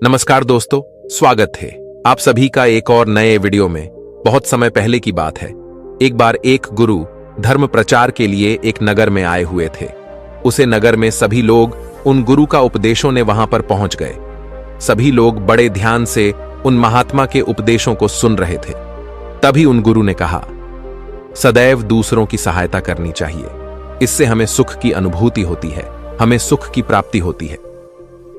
नमस्कार दोस्तों, स्वागत है आप सभी का एक और नए वीडियो में। बहुत समय पहले की बात है। एक बार एक गुरु धर्म प्रचार के लिए एक नगर में आए हुए थे। उसे नगर में सभी लोग उन गुरु का उपदेशों ने वहां पर पहुंच गए। सभी लोग बड़े ध्यान से उन महात्मा के उपदेशों को सुन रहे थे। तभी उन गुरु ने कहा, सदैव दूसरों की सहायता करनी चाहिए। इससे हमें सुख की अनुभूति होती है, हमें सुख की प्राप्ति होती है।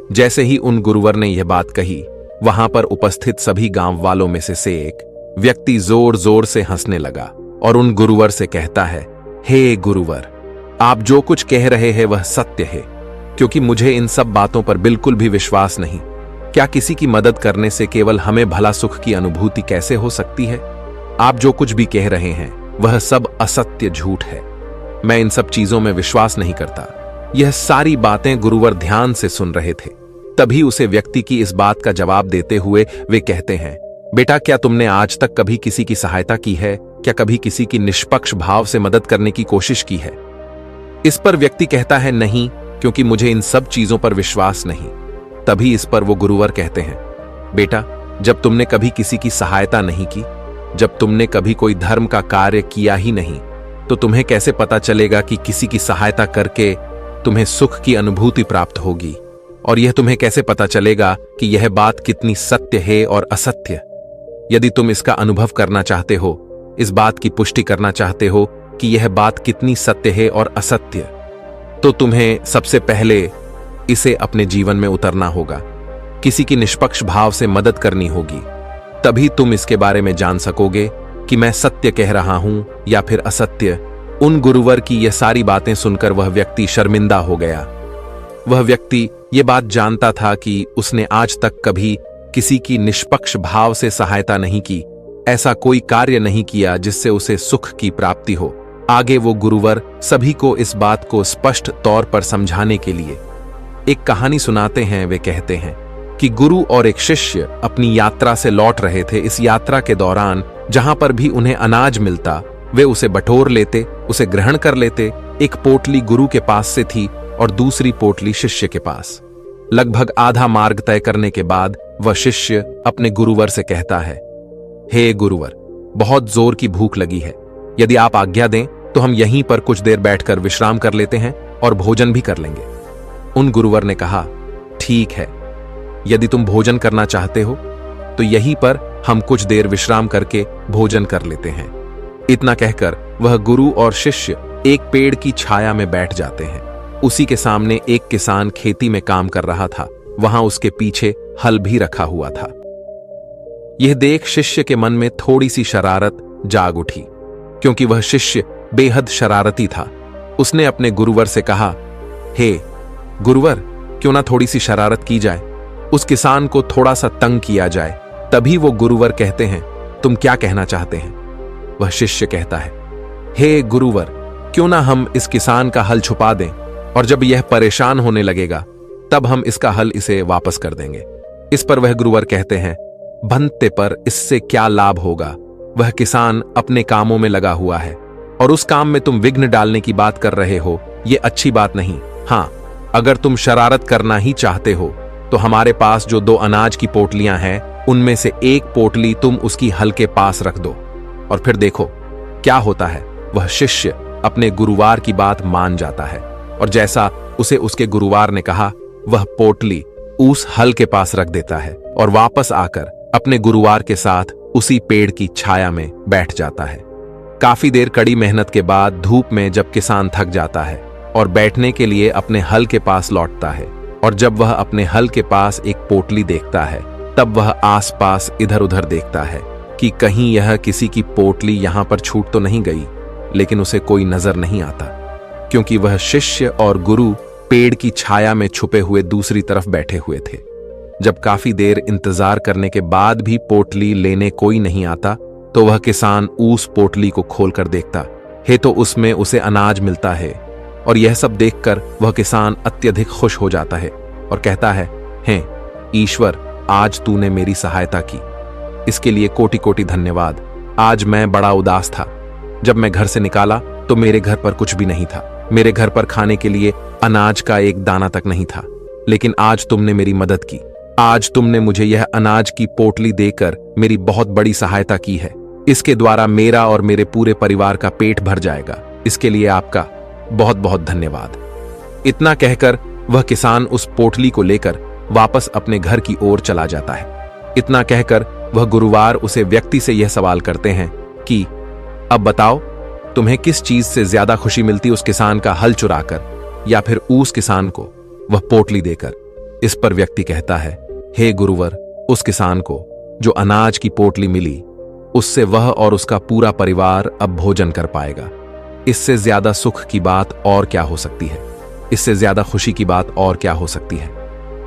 जैसे ही उन गुरुवर ने यह बात कही, वहां पर उपस्थित सभी गांव वालों में से एक व्यक्ति जोर जोर से हंसने लगा और उन गुरुवर से कहता है, हे गुरुवर, आप जो कुछ कह रहे हैं वह सत्य है, क्योंकि मुझे इन सब बातों पर बिल्कुल भी विश्वास नहीं। क्या किसी की मदद करने से केवल हमें भला सुख की अनुभूति कैसे हो सकती है? आप जो कुछ भी कह रहे हैं वह सब असत्य, झूठ है। मैं इन सब चीजों में विश्वास नहीं करता। यह सारी बातें गुरुवर ध्यान से सुन रहे थे। तभी उसे व्यक्ति की इस बात का जवाब देते हुए वे कहते हैं, बेटा, क्या तुमने आज तक कभी किसी की सहायता की है? क्या कभी किसी की निष्पक्ष भाव से मदद करने की कोशिश की है? इस पर व्यक्ति कहता है, नहीं, क्योंकि मुझे इन सब चीजों पर विश्वास नहीं। तभी इस पर वो गुरुवर कहते हैं, बेटा, जब तुमने कभी किसी की सहायता नहीं की, जब तुमने कभी कोई धर्म का कार्य किया ही नहीं, तो तुम्हें कैसे पता चलेगा कि किसी की सहायता करके तुम्हें सुख की अनुभूति प्राप्त होगी? और यह तुम्हें कैसे पता चलेगा कि यह बात कितनी सत्य है और असत्य? यदि तुम इसका अनुभव करना चाहते हो, इस बात की पुष्टि करना चाहते हो कि यह बात कितनी सत्य है और असत्य, तो तुम्हें सबसे पहले इसे अपने जीवन में उतरना होगा। किसी की निष्पक्ष भाव से मदद करनी होगी। तभी तुम इसके बारे में जान सकोगे कि मैं सत्य कह रहा हूं या फिर असत्य। उन गुरुवर की यह सारी बातें सुनकर वह व्यक्ति शर्मिंदा हो गया। वह व्यक्ति ये बात जानता था कि उसने आज तक कभी किसी की निष्पक्ष भाव से सहायता नहीं की, ऐसा कोई कार्य नहीं किया जिससे उसे सुख की प्राप्ति हो। आगे वो गुरुवर सभी को इस बात को स्पष्ट तौर पर समझाने के लिए एक कहानी सुनाते हैं। वे कहते हैं कि गुरु और एक शिष्य अपनी यात्रा से लौट रहे थे। इस यात्रा के दौरान जहां पर भी उन्हें अनाज मिलता, वे उसे बटोर लेते, उसे ग्रहण कर लेते। एक पोटली गुरु के पास से थी और दूसरी पोटली शिष्य के पास। लगभग आधा मार्ग तय करने के बाद वह शिष्य अपने गुरुवर से कहता है, हे गुरुवर, बहुत जोर की भूख लगी है। यदि आप आज्ञा दें तो हम यहीं पर कुछ देर बैठकर विश्राम कर लेते हैं और भोजन भी कर लेंगे। उन गुरुवर ने कहा, ठीक है, यदि तुम भोजन करना चाहते हो तो यहीं पर हम कुछ देर विश्राम करके भोजन कर लेते हैं। इतना कहकर वह गुरु और शिष्य एक पेड़ की छाया में बैठ जाते हैं। उसी के सामने एक किसान खेती में काम कर रहा था। वहां उसके पीछे हल भी रखा हुआ था। यह देख शिष्य के मन में थोड़ी सी शरारत जाग उठी, क्योंकि वह शिष्य बेहद शरारती था। उसने अपने गुरुवर से कहा, हे गुरुवर, क्यों ना थोड़ी सी शरारत की जाए, उस किसान को थोड़ा सा तंग किया जाए। तभी वो गुरुवर कहते हैं, तुम क्या कहना चाहते हैं? वह शिष्य कहता है, हे गुरुवर, क्यों ना हम इस किसान का हल छुपा दें, और जब यह परेशान होने लगेगा तब हम इसका हल इसे वापस कर देंगे। इस पर वह गुरुवर कहते हैं, भंते पर इससे क्या लाभ होगा? वह किसान अपने कामों में लगा हुआ है और उस काम में तुम विघ्न डालने की बात कर रहे हो। यह अच्छी बात नहीं। हां, अगर तुम शरारत करना ही चाहते हो तो हमारे पास जो 2 अनाज की पोटलियां हैं, उनमें से एक पोटली तुम उसकी हल के पास रख दो और फिर देखो क्या होता है। वह शिष्य अपने गुरुवार की बात मान जाता है और जैसा उसे उसके गुरुवार ने कहा, वह पोटली उस हल के पास रख देता है और वापस आकर अपने गुरुवार के साथ उसी पेड़ की छाया में बैठ जाता है। काफी देर कड़ी मेहनत के बाद धूप में जब किसान थक जाता है और बैठने के लिए अपने हल के पास लौटता है, और जब वह अपने हल के पास एक पोटली देखता है, तब वह आसपास इधर उधर देखता है कि कहीं यह किसी की पोटली यहां पर छूट तो नहीं गई। लेकिन उसे कोई नजर नहीं आता, क्योंकि वह शिष्य और गुरु पेड़ की छाया में छुपे हुए दूसरी तरफ बैठे हुए थे। जब काफी देर इंतजार करने के बाद भी पोटली लेने कोई नहीं आता, तो वह किसान उस पोटली को खोलकर देखता है तो उसमें उसे अनाज मिलता है। और यह सब देखकर वह किसान अत्यधिक खुश हो जाता है और कहता है, हे ईश्वर, आज तूने मेरी सहायता की, इसके लिए कोटि कोटि धन्यवाद। आज मैं बड़ा उदास था। जब मैं घर से निकाला तो मेरे घर पर कुछ भी नहीं था। मेरे घर पर खाने के लिए अनाज का एक दाना तक नहीं था, लेकिन आज तुमने मेरी मदद की। आज तुमने मुझे यह अनाज की पोटली देकर मेरी बहुत बड़ी सहायता की है। इसके द्वारा मेरा और मेरे पूरे परिवार का पेट भर जाएगा। इसके लिए आपका बहुत बहुत धन्यवाद। इतना कहकर वह किसान उस पोटली को लेकर वापस अपने घर की ओर चला जाता है। इतना कहकर वह गुरुवार उसे व्यक्ति से यह सवाल करते हैं कि अब बताओ, तुम्हें किस चीज से ज्यादा खुशी मिलती, उस किसान का हल चुराकर या फिर उस किसान को वह पोटली देकर। इस पर व्यक्ति कहता है, हे गुरुवर, उस किसान को जो अनाज की पोटली मिली, उससे वह और उसका पूरा परिवार अब भोजन कर पाएगा। इससे ज्यादा सुख की बात और क्या हो सकती है? इससे ज्यादा खुशी की बात और क्या हो सकती है?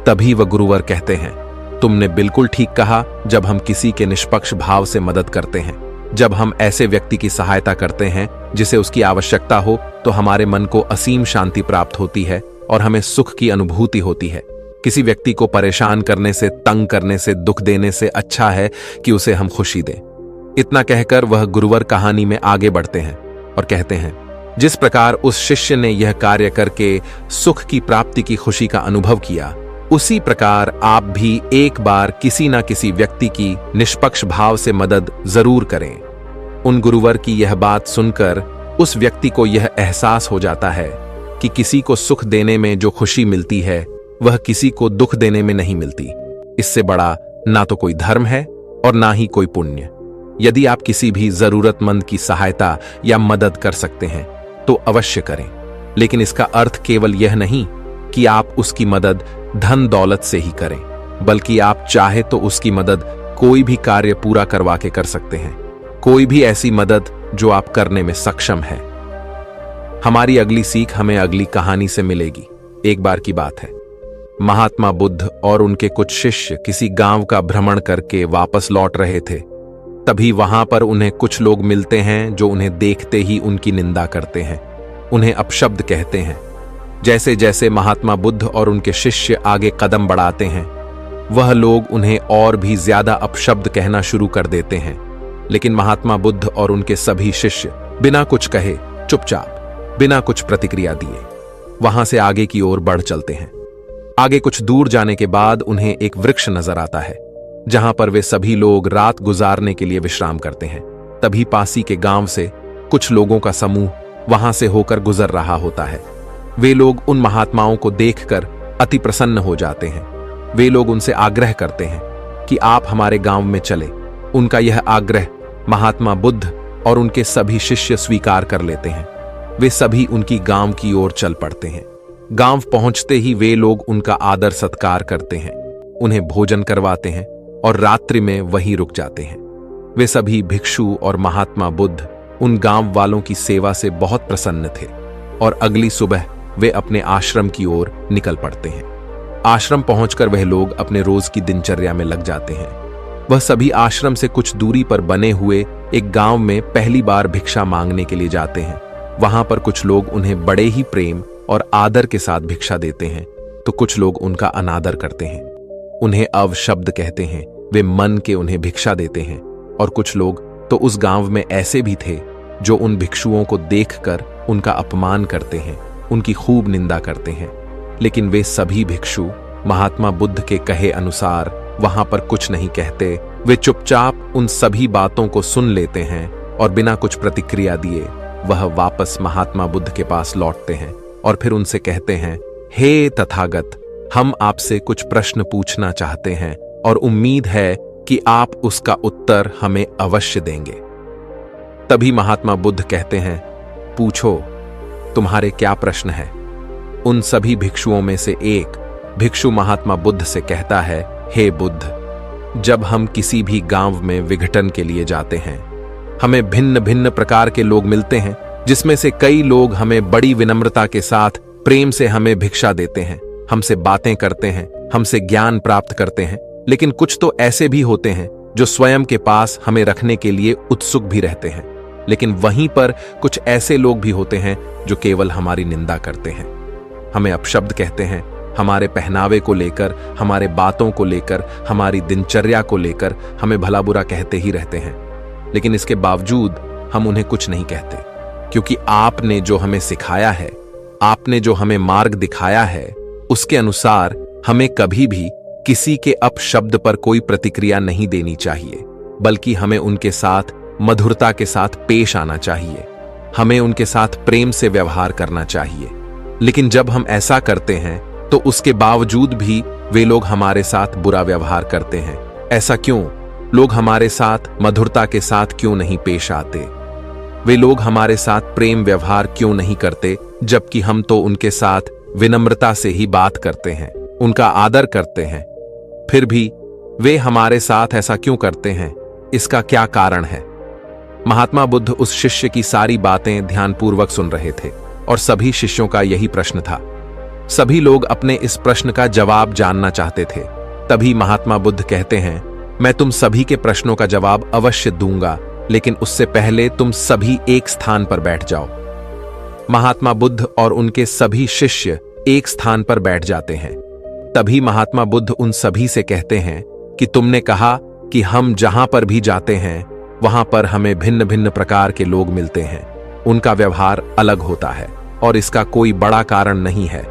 तभी वह गुरुवर कहते हैं, तुमने बिल्कुल ठीक कहा। जब हम किसी के निष्पक्ष भाव से मदद करते हैं, जब हम ऐसे व्यक्ति की सहायता करते हैं जिसे उसकी आवश्यकता हो, तो हमारे मन को असीम शांति प्राप्त होती है और हमें सुख की अनुभूति होती है। किसी व्यक्ति को परेशान करने से, तंग करने से, दुख देने से अच्छा है कि उसे हम खुशी दें। इतना कहकर वह गुरुवर कहानी में आगे बढ़ते हैं और कहते हैं, जिस प्रकार उस शिष्य ने यह कार्य करके सुख की प्राप्ति की खुशी का अनुभव किया, उसी प्रकार आप भी एक बार किसी ना किसी व्यक्ति की निष्पक्ष भाव से मदद जरूर करें। उन गुरुवर की यह बात सुनकर उस व्यक्ति को यह एहसास हो जाता है कि किसी को सुख देने में जो खुशी मिलती है, वह किसी को दुख देने में नहीं मिलती। इससे बड़ा ना तो कोई धर्म है और ना ही कोई पुण्य। यदि आप किसी भी जरूरतमंद की सहायता या मदद कर सकते हैं तो अवश्य करें, लेकिन इसका अर्थ केवल यह नहीं कि आप उसकी मदद धन दौलत से ही करें, बल्कि आप चाहे तो उसकी मदद कोई भी कार्य पूरा करवा के कर सकते हैं। कोई भी ऐसी मदद जो आप करने में सक्षम है। हमारी अगली सीख हमें अगली कहानी से मिलेगी। एक बार की बात है, महात्मा बुद्ध और उनके कुछ शिष्य किसी गांव का भ्रमण करके वापस लौट रहे थे। तभी वहां पर उन्हें कुछ लोग मिलते हैं जो उन्हें देखते ही उनकी निंदा करते हैं, उन्हें अपशब्द कहते हैं। जैसे जैसे महात्मा बुद्ध और उनके शिष्य आगे कदम बढ़ाते हैं, वह लोग उन्हें और भी ज्यादा अपशब्द कहना शुरू कर देते हैं। लेकिन महात्मा बुद्ध और उनके सभी शिष्य बिना कुछ कहे, चुपचाप, बिना कुछ प्रतिक्रिया दिए वहां से आगे की ओर बढ़ चलते हैं। आगे कुछ दूर जाने के बाद उन्हें एक वृक्ष नजर आता है, जहां पर वे सभी लोग रात गुजारने के लिए विश्राम करते हैं। तभी पासी के गांव से कुछ लोगों का समूह वहां से होकर गुजर रहा होता है। वे लोग उन महात्माओं को देखकर अति प्रसन्न हो जाते हैं। वे लोग उनसे आग्रह करते हैं कि आप हमारे गांव में चले। उनका यह आग्रह महात्मा बुद्ध और उनके सभी शिष्य स्वीकार कर लेते हैं। वे सभी उनकी गांव की ओर चल पड़ते हैं। गांव पहुंचते ही वे लोग उनका आदर सत्कार करते हैं, उन्हें भोजन करवाते हैं और रात्रि में वहीं रुक जाते हैं। वे सभी भिक्षु और महात्मा बुद्ध उन गांव वालों की सेवा से बहुत प्रसन्न थे और अगली सुबह वे अपने आश्रम की ओर निकल पड़ते हैं। आश्रम पहुंचकर वह लोग अपने रोज की दिनचर्या में लग जाते हैं। वह सभी आश्रम से कुछ दूरी पर बने हुए एक गांव में पहली बार भिक्षा मांगने के लिए जाते हैं। वहां पर कुछ लोग उन्हें बड़े ही प्रेम और आदर के साथ भिक्षा देते हैं, तो कुछ लोग उनका अनादर करते हैं, उन्हें अवशब्द कहते हैं। वे मन के उन्हें भिक्षा देते हैं। और कुछ लोग तो उस गांव में ऐसे भी थे जो उन भिक्षुओं को देखकर उनका अपमान करते हैं, उनकी खूब निंदा करते हैं। लेकिन वे सभी भिक्षु महात्मा बुद्ध के कहे अनुसार वहां पर कुछ नहीं कहते। वे चुपचाप उन सभी बातों को सुन लेते हैं और बिना कुछ प्रतिक्रिया दिए वह वापस महात्मा बुद्ध के पास लौटते हैं और फिर उनसे कहते हैं, हे तथागत, हम आपसे कुछ प्रश्न पूछना चाहते हैं और उम्मीद है कि आप उसका उत्तर हमें अवश्य देंगे। तभी महात्मा बुद्ध कहते हैं, पूछो, तुम्हारे क्या प्रश्न है? उन सभी भिक्षुओं में से एक भिक्षु महात्मा बुद्ध से कहता है, हे बुद्ध, जब हम किसी भी गांव में विघटन के लिए जाते हैं, हमें भिन्न भिन्न प्रकार के लोग मिलते हैं, जिसमें से कई लोग हमें बड़ी विनम्रता के साथ प्रेम से हमें भिक्षा देते हैं, हमसे बातें करते हैं, हमसे ज्ञान प्राप्त करते हैं। लेकिन कुछ तो ऐसे भी होते हैं जो स्वयं के पास हमें रखने के लिए उत्सुक भी रहते हैं। लेकिन वहीं पर कुछ ऐसे लोग भी होते हैं जो केवल हमारी निंदा करते हैं, हमें अपशब्द कहते हैं, हमारे पहनावे को लेकर, हमारे बातों को लेकर, हमारी दिनचर्या को लेकर हमें भला बुरा कहते ही रहते हैं। लेकिन इसके बावजूद हम उन्हें कुछ नहीं कहते, क्योंकि आपने जो हमें सिखाया है, आपने जो हमें मार्ग दिखाया है, उसके अनुसार हमें कभी भी किसी के अपशब्द पर कोई प्रतिक्रिया नहीं देनी चाहिए, बल्कि हमें उनके साथ मधुरता के साथ पेश आना चाहिए। हमें उनके साथ प्रेम से व्यवहार करना चाहिए। लेकिन जब हम ऐसा करते हैं तो उसके बावजूद भी वे लोग हमारे साथ बुरा व्यवहार करते हैं। ऐसा क्यों? लोग हमारे साथ मधुरता के साथ क्यों नहीं पेश आते? वे लोग हमारे साथ प्रेम व्यवहार क्यों नहीं करते, जबकि हम तो उनके साथ विनम्रता से ही बात करते हैं, उनका आदर करते हैं? फिर भी वे हमारे साथ ऐसा क्यों करते हैं? इसका क्या कारण है? महात्मा बुद्ध उस शिष्य की सारी बातें ध्यानपूर्वक सुन रहे थे और सभी शिष्यों का यही प्रश्न था। सभी लोग अपने इस प्रश्न का जवाब जानना चाहते थे। तभी महात्मा बुद्ध कहते हैं, मैं तुम सभी के प्रश्नों का जवाब अवश्य दूंगा, लेकिन उससे पहले तुम सभी एक स्थान पर बैठ जाओ। महात्मा बुद्ध और उनके सभी शिष्य एक स्थान पर बैठ जाते हैं। तभी महात्मा बुद्ध उन सभी से कहते हैं कि तुमने कहा कि हम जहां पर भी जाते हैं वहां पर हमें भिन्न भिन्न प्रकार के लोग मिलते हैं। उनका व्यवहार अलग होता है और इसका कोई बड़ा कारण नहीं है,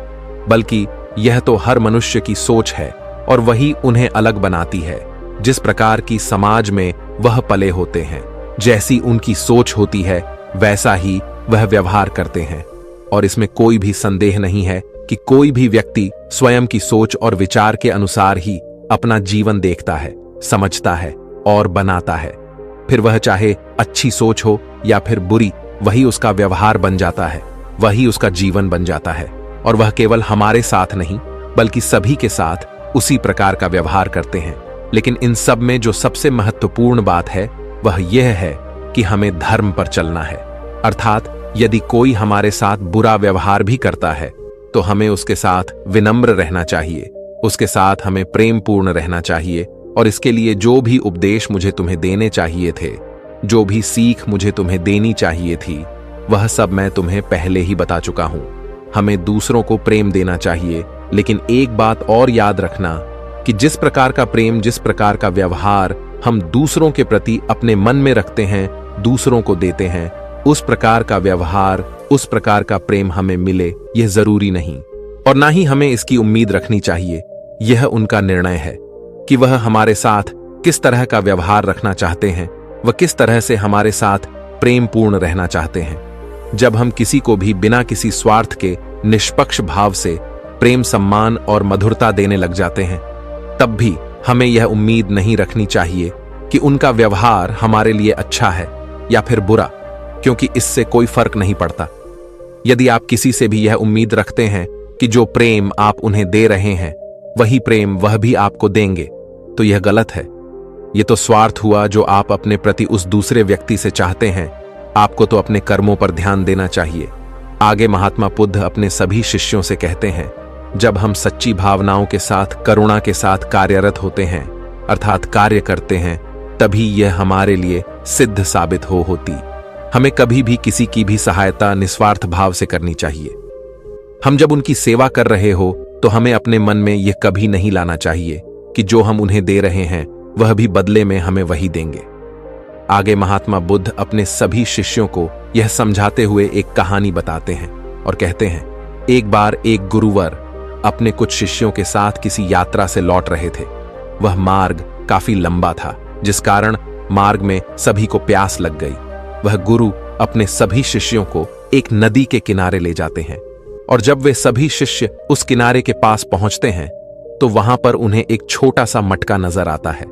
बल्कि यह तो हर मनुष्य की सोच है और वही उन्हें अलग बनाती है। जिस प्रकार की समाज में वह पले होते हैं, जैसी उनकी सोच होती है, वैसा ही वह व्यवहार करते हैं। और इसमें कोई भी संदेह नहीं है कि कोई भी व्यक्ति स्वयं की सोच और विचार के अनुसार ही अपना जीवन देखता है, समझता है और बनाता है। फिर वह चाहे अच्छी सोच हो या फिर बुरी, वही उसका व्यवहार बन जाता है, वही उसका जीवन बन जाता है। और वह केवल हमारे साथ नहीं, बल्कि सभी के साथ उसी प्रकार का व्यवहार करते हैं। लेकिन इन सब में जो सबसे महत्वपूर्ण बात है वह यह है कि हमें धर्म पर चलना है। अर्थात यदि कोई हमारे साथ बुरा व्यवहार भी करता है तो हमें उसके साथ विनम्र रहना चाहिए, उसके साथ हमें प्रेम पूर्ण रहना चाहिए। और इसके लिए जो भी उपदेश मुझे तुम्हें देने चाहिए थे, जो भी सीख मुझे तुम्हें देनी चाहिए थी, वह सब मैं तुम्हें पहले ही बता चुका हूं। हमें दूसरों को प्रेम देना चाहिए, लेकिन एक बात और याद रखना कि जिस प्रकार का प्रेम, जिस प्रकार का व्यवहार हम दूसरों के प्रति अपने मन में रखते हैं, दूसरों को देते हैं, उस प्रकार का व्यवहार, उस प्रकार का प्रेम हमें मिले, यह जरूरी नहीं। और ना ही हमें इसकी उम्मीद रखनी चाहिए। यह उनका निर्णय है कि वह हमारे साथ किस तरह का व्यवहार रखना चाहते हैं, वह किस तरह से हमारे साथ प्रेम पूर्ण रहना चाहते हैं। जब हम किसी को भी बिना किसी स्वार्थ के निष्पक्ष भाव से प्रेम, सम्मान और मधुरता देने लग जाते हैं, तब भी हमें यह उम्मीद नहीं रखनी चाहिए कि उनका व्यवहार हमारे लिए अच्छा है या फिर बुरा, क्योंकि इससे कोई फर्क नहीं पड़ता। यदि आप किसी से भी यह उम्मीद रखते हैं कि जो प्रेम आप उन्हें दे रहे हैं वही प्रेम वह भी आपको देंगे, तो यह गलत है। यह तो स्वार्थ हुआ जो आप अपने प्रति उस दूसरे व्यक्ति से चाहते हैं। आपको तो अपने कर्मों पर ध्यान देना चाहिए। आगे महात्मा बुद्ध अपने सभी शिष्यों से कहते हैं, जब हम सच्ची भावनाओं के साथ, करुणा के साथ कार्यरत होते हैं, अर्थात कार्य करते हैं, तभी यह हमारे लिए सिद्ध साबित होती। हमें कभी भी किसी की भी सहायता निस्वार्थ भाव से करनी चाहिए। हम जब उनकी सेवा कर रहे हो तो हमें अपने मन में यह कभी नहीं लाना चाहिए कि जो हम उन्हें दे रहे हैं वह भी बदले में हमें वही देंगे। आगे महात्मा बुद्ध अपने सभी शिष्यों को यह समझाते हुए एक कहानी बताते हैं और कहते हैं, एक बार एक गुरुवर अपने कुछ शिष्यों के साथ किसी यात्रा से लौट रहे थे। वह मार्ग काफी लंबा था, जिस कारण मार्ग में सभी को प्यास लग गई। वह गुरु अपने सभी शिष्यों को एक नदी के किनारे ले जाते हैं और जब वे सभी शिष्य उस किनारे के पास पहुंचते हैं तो वहां पर उन्हें एक छोटा सा मटका नजर आता है।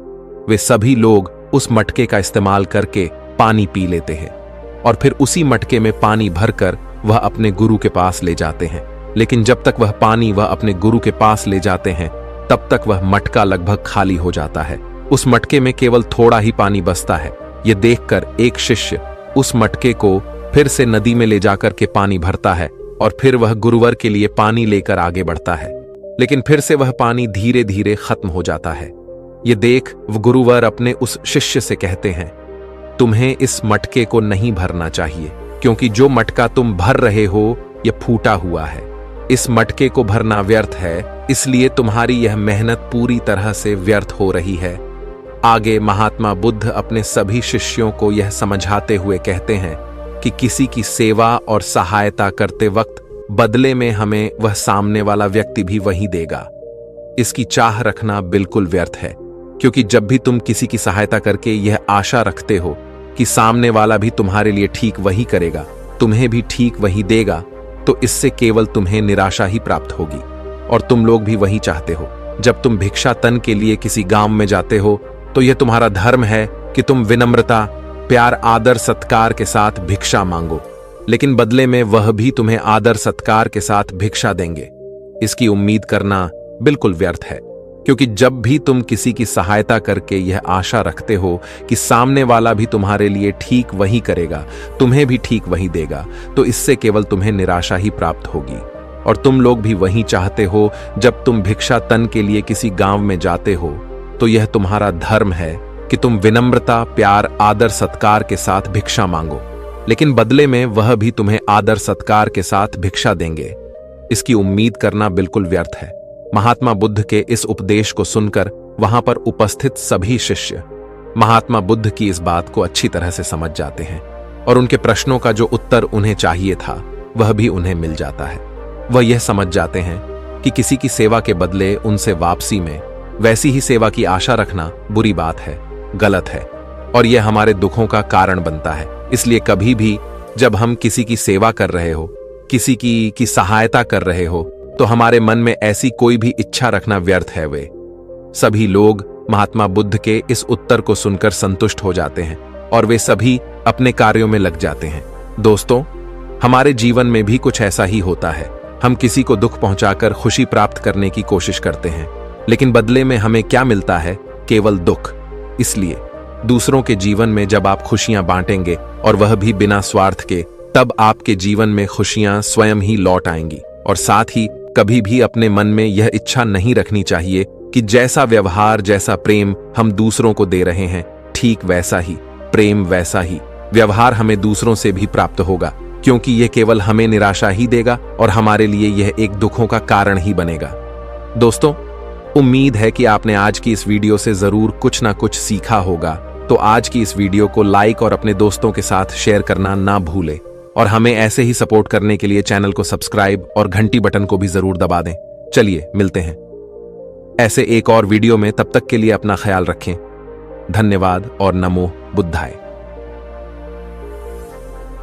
वे सभी लोग उस मटके का इस्तेमाल करके पानी पी लेते हैं और फिर उसी मटके में पानी भरकर वह अपने गुरु के पास ले जाते हैं। लेकिन जब तक वह पानी वह अपने गुरु के पास ले जाते हैं, तब तक वह मटका लगभग खाली हो जाता है। उस मटके में केवल थोड़ा ही पानी बचता है। यह देखकर एक शिष्य उस मटके को फिर से नदी में ले जाकर के पानी भरता है और फिर वह गुरुवर के लिए पानी लेकर आगे बढ़ता है, लेकिन फिर से वह पानी धीरे धीरे खत्म हो जाता है। ये देख वह गुरुवर अपने उस शिष्य से कहते हैं, तुम्हें इस मटके को नहीं भरना चाहिए, क्योंकि जो मटका तुम भर रहे हो यह फूटा हुआ है। इस मटके को भरना व्यर्थ है, इसलिए तुम्हारी यह मेहनत पूरी तरह से व्यर्थ हो रही है। आगे महात्मा बुद्ध अपने सभी शिष्यों को यह समझाते हुए कहते हैं कि किसी की सेवा और सहायता करते वक्त बदले में हमें वह सामने वाला व्यक्ति भी वही देगा। इसकी चाह रखना बिल्कुल व्यर्थ है, क्योंकि जब भी तुम किसी की सहायता करके यह आशा रखते हो कि सामने वाला भी तुम्हारे लिए ठीक वही करेगा, तुम्हें भी ठीक वही देगा, तो इससे केवल तुम्हें निराशा ही प्राप्त होगी। और तुम लोग भी वही चाहते हो। जब तुम भिक्षाटन के लिए किसी गांव में जाते हो तो यह तुम्हारा धर्म है कि तुम विनम्रता, प्यार, आदर सत्कार के साथ भिक्षा मांगो, लेकिन बदले में वह भी तुम्हें आदर सत्कार के साथ भिक्षा देंगे। इसकी उम्मीद करना बिल्कुल व्यर्थ है, क्योंकि जब भी तुम किसी की सहायता करके यह आशा रखते हो कि सामने वाला भी तुम्हारे लिए ठीक वही करेगा, तुम्हें भी ठीक वही देगा, तो इससे केवल तुम्हें निराशा ही प्राप्त होगी। और तुम लोग भी वही चाहते हो। जब तुम भिक्षाटन के लिए किसी गांव में जाते हो तो यह तुम्हारा धर्म है कि तुम विनम्रता, प्यार, आदर सत्कार के साथ भिक्षा मांगो, लेकिन बदले में वह भी तुम्हें आदर सत्कार के साथ भिक्षा देंगे। इसकी उम्मीद करना बिल्कुल व्यर्थ है। महात्मा बुद्ध के इस उपदेश को सुनकर वहां पर उपस्थित सभी शिष्य महात्मा बुद्ध की इस बात को अच्छी तरह से समझ जाते हैं और उनके प्रश्नों का जो उत्तर उन्हें चाहिए था वह भी उन्हें मिल जाता है। वह यह समझ जाते हैं कि किसी की सेवा के बदले उनसे वापसी में वैसी ही सेवा की आशा रखना बुरी बात है, गलत है, और यह हमारे दुखों का कारण बनता है। इसलिए कभी भी जब हम किसी की सेवा कर रहे हो, किसी की सहायता कर रहे हो, तो हमारे मन में ऐसी कोई भी इच्छा रखना व्यर्थ है। वे सभी लोग महात्मा बुद्ध के इस उत्तर को सुनकर संतुष्ट हो जाते हैं और वे सभी अपने कार्यों में लग जाते हैं। दोस्तों, हमारे जीवन में भी कुछ ऐसा ही होता है। हम किसी को दुख पहुंचाकर खुशी प्राप्त करने की कोशिश करते हैं, लेकिन बदले में हमें क्या मिलता है? केवल दुख। इसलिए दूसरों के जीवन में जब आप खुशियां बांटेंगे और वह भी बिना स्वार्थ के, तब आपके जीवन में खुशियां स्वयं ही लौट आएंगी। और साथ ही कभी भी अपने मन में यह इच्छा नहीं रखनी चाहिए कि जैसा व्यवहार, जैसा प्रेम हम दूसरों को दे रहे हैं, ठीक वैसा ही प्रेम, वैसा ही व्यवहार हमें दूसरों से भी प्राप्त होगा, क्योंकि यह केवल हमें निराशा ही देगा और हमारे लिए यह एक दुखों का कारण ही बनेगा। दोस्तों, उम्मीद है कि आपने आज की इस वीडियो से जरूर कुछ ना कुछ सीखा होगा। तो आज की इस वीडियो को लाइक और अपने दोस्तों के साथ शेयर करना ना भूलें, और हमें ऐसे ही सपोर्ट करने के लिए चैनल को सब्सक्राइब और घंटी बटन को भी जरूर दबा दें। चलिए मिलते हैं ऐसे एक और वीडियो में। तब तक के लिए अपना ख्याल रखें। धन्यवाद और नमो बुद्धाय।